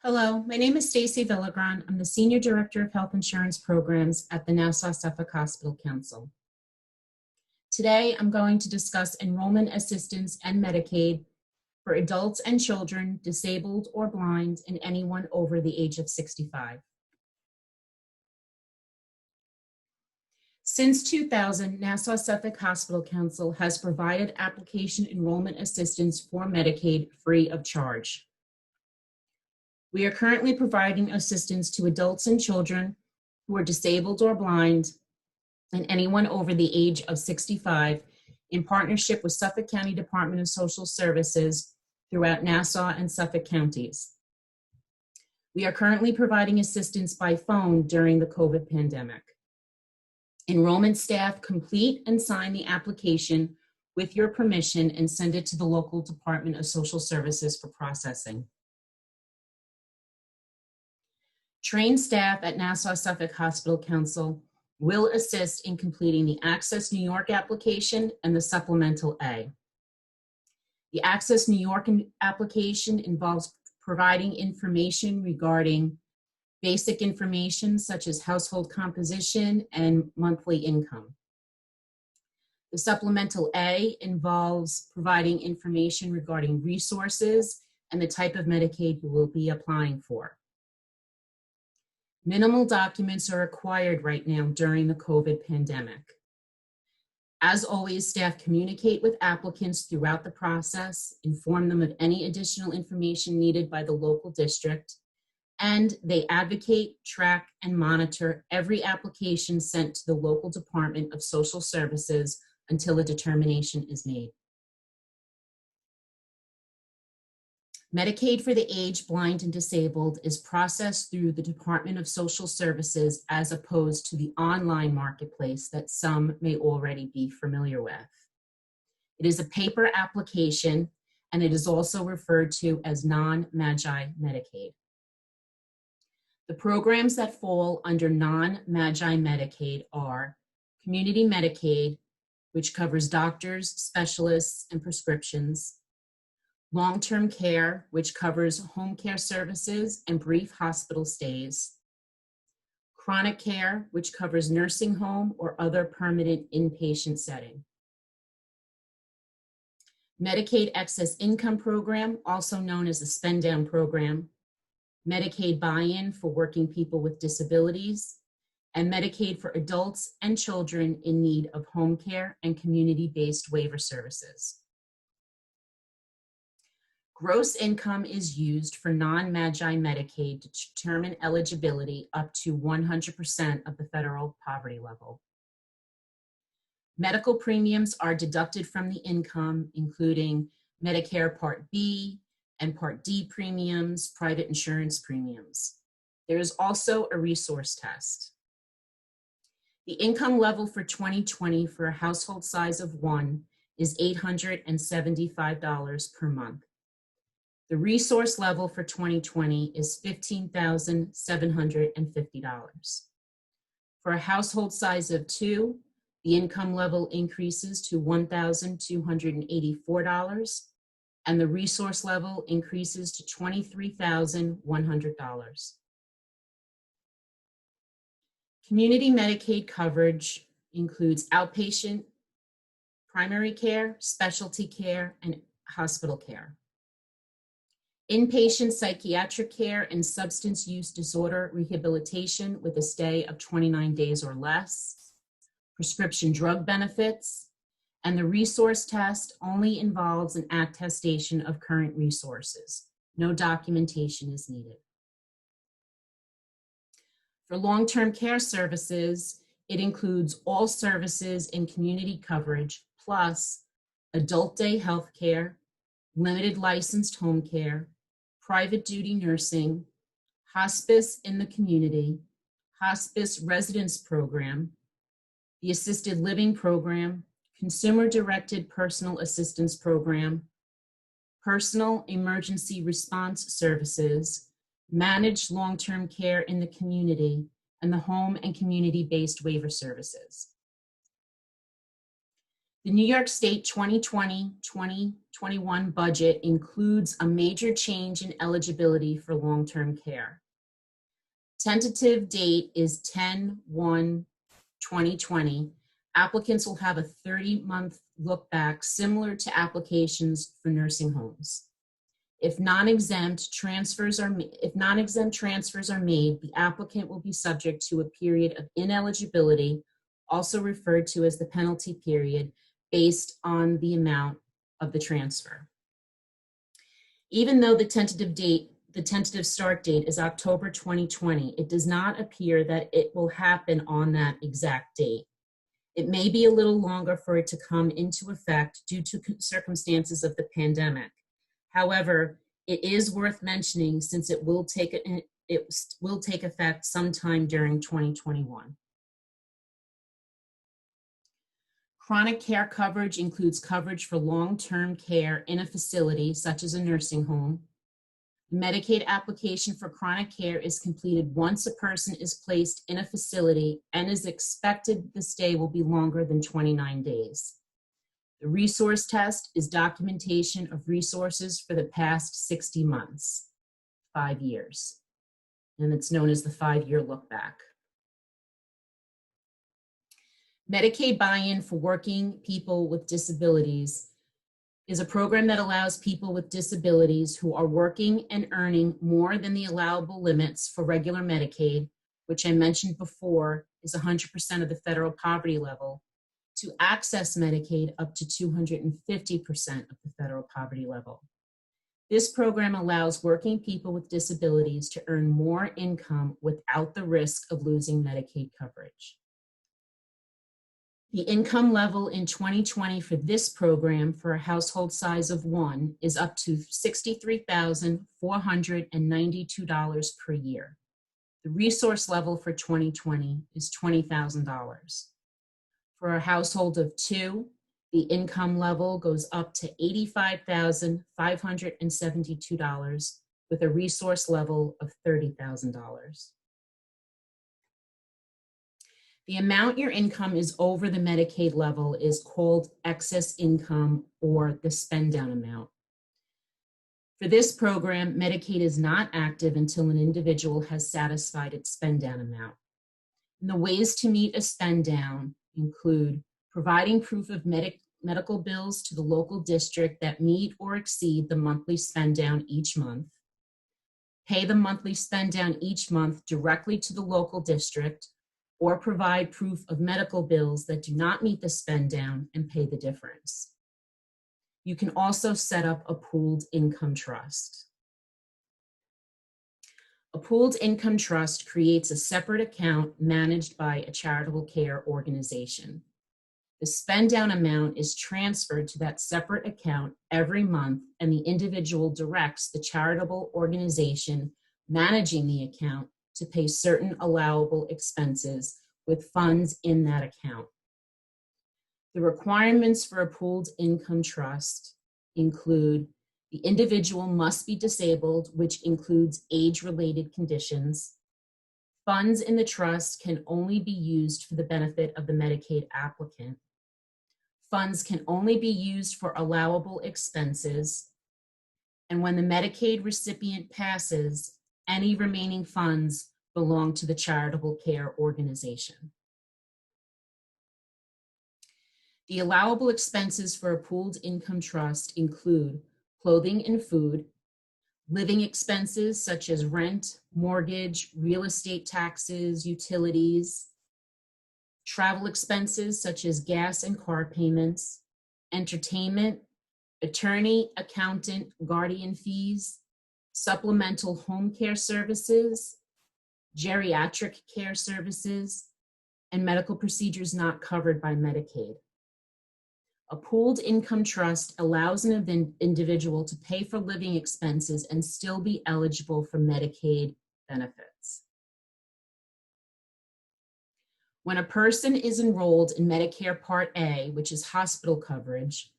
Hello, my name is Stacy Villagran. I'm the Senior Director of Health Insurance Programs at the Nassau-Suffolk Hospital Council. Today, I'm going to discuss enrollment assistance and Medicaid for adults and children, disabled or blind, and anyone over the age of 65. Since 2000, Nassau-Suffolk Hospital Council has provided application enrollment assistance for Medicaid free of charge. We are currently providing assistance to adults and children who are disabled or blind and anyone over the age of 65 in partnership with Suffolk County Department of Social Services throughout Nassau and Suffolk counties. We are currently providing assistance by phone during the COVID pandemic. Enrollment staff complete and sign the application with your permission and send it to the local Department of Social Services for processing. Trained staff at Nassau-Suffolk Hospital Council will assist in completing the Access New York application and the Supplemental A. The Access New York application involves providing information regarding basic information such as household composition and monthly income. The Supplemental A involves providing information regarding resources and the type of Medicaid you will be applying for. Minimal documents are required right now during the COVID pandemic. As always, staff communicate with applicants throughout the process, inform them of any additional information needed by the local district, and they advocate, track, and monitor every application sent to the local Department of Social Services until a determination is made. Medicaid for the aged, blind, and disabled is processed through the Department of Social Services as opposed to the online marketplace that some may already be familiar with. It is a paper application, and it is also referred to as non-Magi Medicaid. The programs that fall under non-Magi Medicaid are Community Medicaid, which covers doctors, specialists, and prescriptions; long-term care, which covers home care services and brief hospital stays; chronic care, which covers nursing home or other permanent inpatient setting; Medicaid Excess Income Program, also known as the Spend Down Program; Medicaid Buy-In for working people with disabilities; and Medicaid for adults and children in need of home care and community-based waiver services. Gross income is used for non-Magi Medicaid to determine eligibility up to 100% of the federal poverty level. Medical premiums are deducted from the income, including Medicare Part B and Part D premiums, private insurance premiums. There is also a resource test. The income level for 2020 for a household size of 1 is $875 per month. The resource level for 2020 is $15,750. For a household size of 2, the income level increases to $1,284, and the resource level increases to $23,100. Community Medicaid coverage includes outpatient, primary care, specialty care, and hospital care; inpatient psychiatric care and substance use disorder rehabilitation with a stay of 29 days or less; prescription drug benefits; and the resource test only involves an attestation of current resources. No documentation is needed. For long-term care services, it includes all services in community coverage, plus adult day health care, limited licensed home care, private duty nursing, hospice in the community, hospice residence program, the assisted living program, consumer-directed personal assistance program, personal emergency response services, managed long-term care in the community, and the home and community-based waiver services. The New York State 2020-2021 budget includes a major change in eligibility for long-term care. Tentative date is 10/1/2020. Applicants will have a 30-month look back similar to applications for nursing homes. If non-exempt transfers are made, the applicant will be subject to a period of ineligibility, also referred to as the penalty period, based on the amount of the transfer. Even though the tentative start date is October 2020, it does not appear that it will happen on that exact date. It may be a little longer for it to come into effect due to circumstances of the pandemic. However, it is worth mentioning since it will take effect sometime during 2021. Chronic care coverage includes coverage for long-term care in a facility, such as a nursing home. The Medicaid application for chronic care is completed once a person is placed in a facility and is expected the stay will be longer than 29 days. The resource test is documentation of resources for the past 60 months, 5 years, and it's known as the 5-year look back. Medicaid buy-in for working people with disabilities is a program that allows people with disabilities who are working and earning more than the allowable limits for regular Medicaid, which I mentioned before is 100% of the federal poverty level, to access Medicaid up to 250% of the federal poverty level. This program allows working people with disabilities to earn more income without the risk of losing Medicaid coverage. The income level in 2020 for this program for a household size of 1 is up to $63,492 per year. The resource level for 2020 is $20,000. For a household of 2, the income level goes up to $85,572 with a resource level of $30,000. The amount your income is over the Medicaid level is called excess income or the spend down amount. For this program, Medicaid is not active until an individual has satisfied its spend down amount. And the ways to meet a spend down include providing proof of medical bills to the local district that meet or exceed the monthly spend down each month, pay the monthly spend down each month directly to the local district, or provide proof of medical bills that do not meet the spend down and pay the difference. You can also set up a pooled income trust. A pooled income trust creates a separate account managed by a charitable care organization. The spend down amount is transferred to that separate account every month, and the individual directs the charitable organization managing the account to pay certain allowable expenses with funds in that account. The requirements for a pooled income trust include the individual must be disabled, which includes age-related conditions. Funds in the trust can only be used for the benefit of the Medicaid applicant. Funds can only be used for allowable expenses. And when the Medicaid recipient passes, any remaining funds belong to the charitable care organization. The allowable expenses for a pooled income trust include clothing and food, living expenses such as rent, mortgage, real estate taxes, utilities, travel expenses such as gas and car payments, entertainment, attorney, accountant, guardian fees, supplemental home care services, geriatric care services, and medical procedures not covered by Medicaid. A pooled income trust allows an individual to pay for living expenses and still be eligible for Medicaid benefits. When a person is enrolled in Medicare Part A, which is hospital coverage,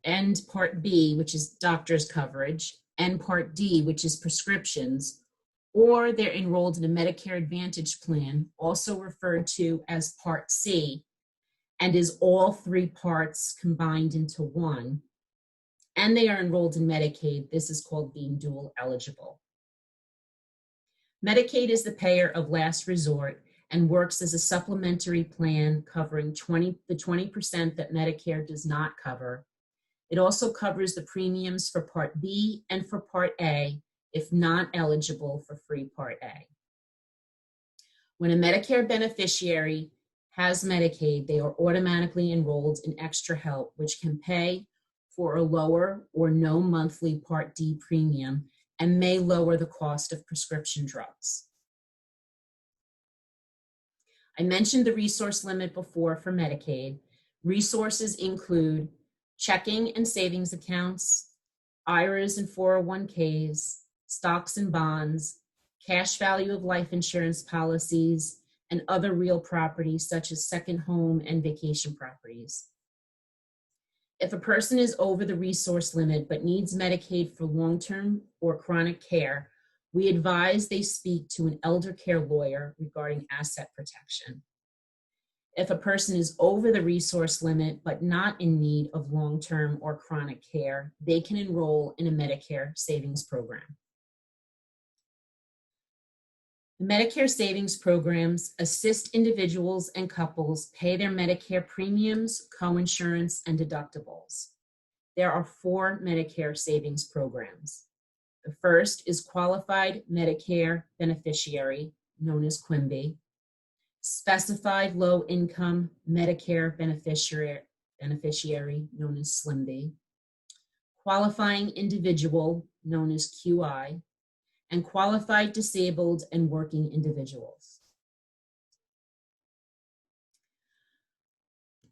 and Part B, which is doctor's coverage, and Part D, which is prescriptions, or they're enrolled in a Medicare Advantage plan, also referred to as Part C, and is all three parts combined into one, and they are enrolled in Medicaid, this is called being dual eligible. Medicaid is the payer of last resort and works as a supplementary plan covering the 20% that Medicare does not cover. It also covers the premiums for Part B and for Part A if not eligible for free Part A. When a Medicare beneficiary has Medicaid, they are automatically enrolled in Extra Help, which can pay for a lower or no monthly Part D premium and may lower the cost of prescription drugs. I mentioned the resource limit before for Medicaid. Resources include checking and savings accounts, IRAs and 401ks, stocks and bonds, cash value of life insurance policies, and other real property such as second home and vacation properties. If a person is over the resource limit but needs Medicaid for long-term or chronic care, we advise they speak to an elder care lawyer regarding asset protection. If a person is over the resource limit but not in need of long-term or chronic care, they can enroll in a Medicare savings program. The Medicare savings programs assist individuals and couples pay their Medicare premiums, coinsurance, and deductibles. There are 4 Medicare savings programs. The first is Qualified Medicare Beneficiary, known as QIMBY, Specified Low Income Medicare Beneficiary, known as SLMB, Qualifying Individual, known as QI, and Qualified Disabled and Working Individuals.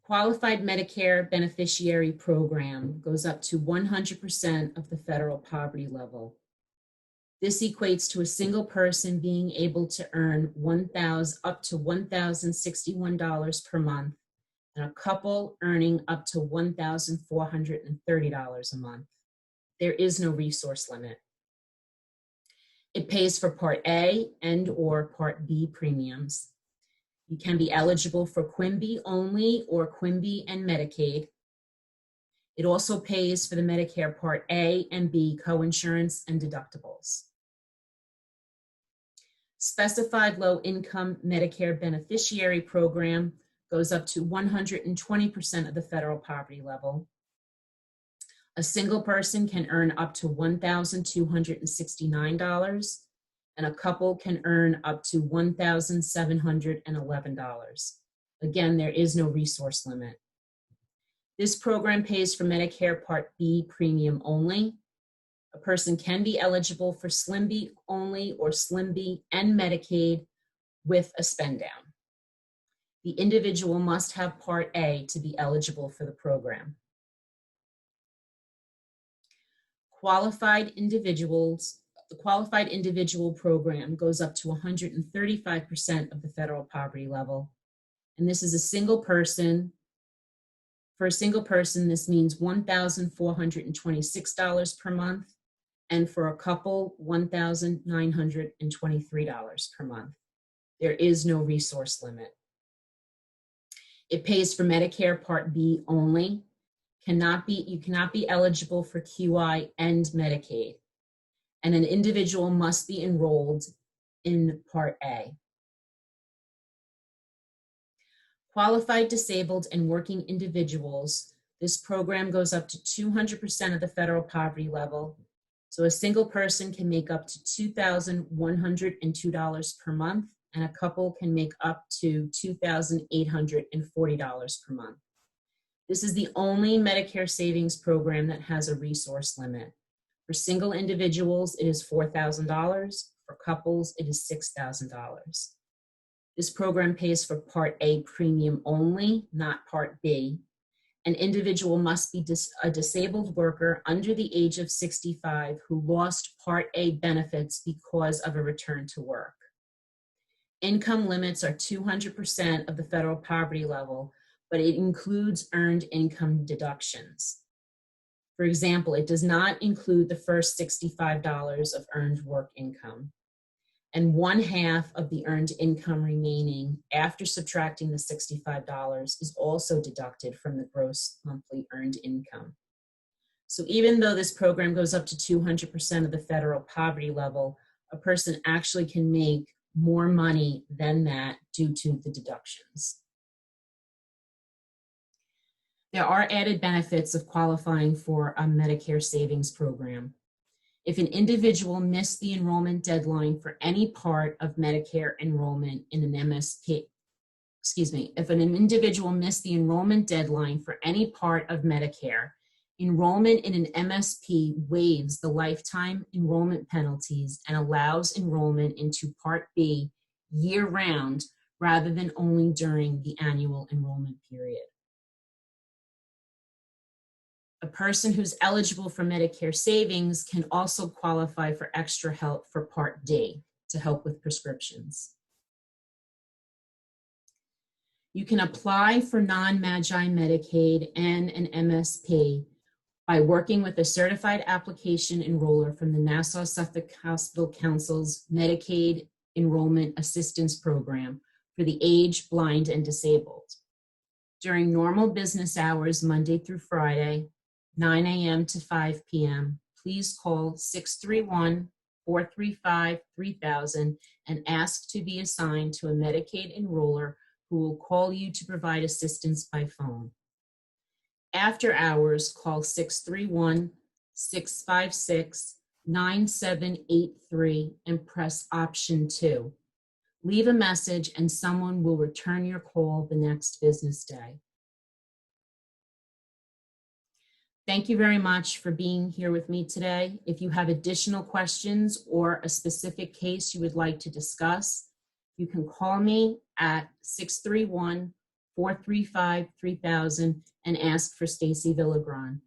Qualified Medicare Beneficiary Program goes up to 100% of the federal poverty level. This equates to a single person being able to earn up to $1,061 per month, and a couple earning up to $1,430 a month. There is no resource limit. It pays for Part A and or Part B premiums. You can be eligible for QIMBY only or QIMBY and Medicaid. It also pays for the Medicare Part A and B coinsurance and deductibles. Specified Low Income Medicare Beneficiary Program goes up to 120% of the federal poverty level. A single person can earn up to $1,269, and a couple can earn up to $1,711. Again, there is no resource limit. This program pays for Medicare Part B premium only. A person can be eligible for SLMB only or SLMB and Medicaid with a spend down. The individual must have Part A to be eligible for the program. The Qualified Individual Program goes up to 135% of the federal poverty level. And this is a single person. For a single person, this means $1,426 per month. And for a couple, $1,923 per month. There is no resource limit. It pays for Medicare Part B only. You cannot be eligible for QI and Medicaid. And an individual must be enrolled in Part A. Qualified Disabled and Working Individuals, this program goes up to 200% of the federal poverty level. So a single person can make up to $2,102 per month, and a couple can make up to $2,840 per month. This is the only Medicare savings program that has a resource limit. For single individuals, it is $4,000. For couples, it is $6,000. This program pays for Part A premium only, not Part B. An individual must be a disabled worker under the age of 65 who lost Part A benefits because of a return to work. Income limits are 200% of the federal poverty level, but it includes earned income deductions. For example, it does not include the first $65 of earned work income. and 1/2 of the earned income remaining after subtracting the $65 is also deducted from the gross monthly earned income. So even though this program goes up to 200% of the federal poverty level, a person actually can make more money than that due to the deductions. There are added benefits of qualifying for a Medicare savings program. If an individual missed the enrollment deadline for any part of Medicare enrollment in an MSP, if an individual missed the enrollment deadline for any part of Medicare, enrollment in an MSP waives the lifetime enrollment penalties and allows enrollment into Part B year-round rather than only during the annual enrollment period. A person who's eligible for Medicare savings can also qualify for extra help for Part D to help with prescriptions. You can apply for non-Magi Medicaid and an MSP by working with a certified application enroller from the Nassau-Suffolk Hospital Council's Medicaid Enrollment Assistance Program for the aged, blind, and disabled. During normal business hours, Monday through Friday, 9 a.m. to 5 p.m., please call 631-435-3000 and ask to be assigned to a Medicaid enroller who will call you to provide assistance by phone. After hours, call 631-656-9783 and press option 2. Leave a message and someone will return your call the next business day. Thank you very much for being here with me today. If you have additional questions or a specific case you would like to discuss, you can call me at 631-435-3000 and ask for Stacy Villagran.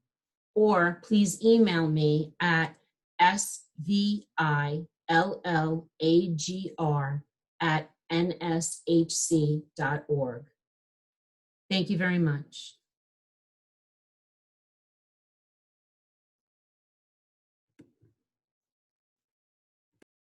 Or please email me at svillagr@nshc.org. Thank you very much.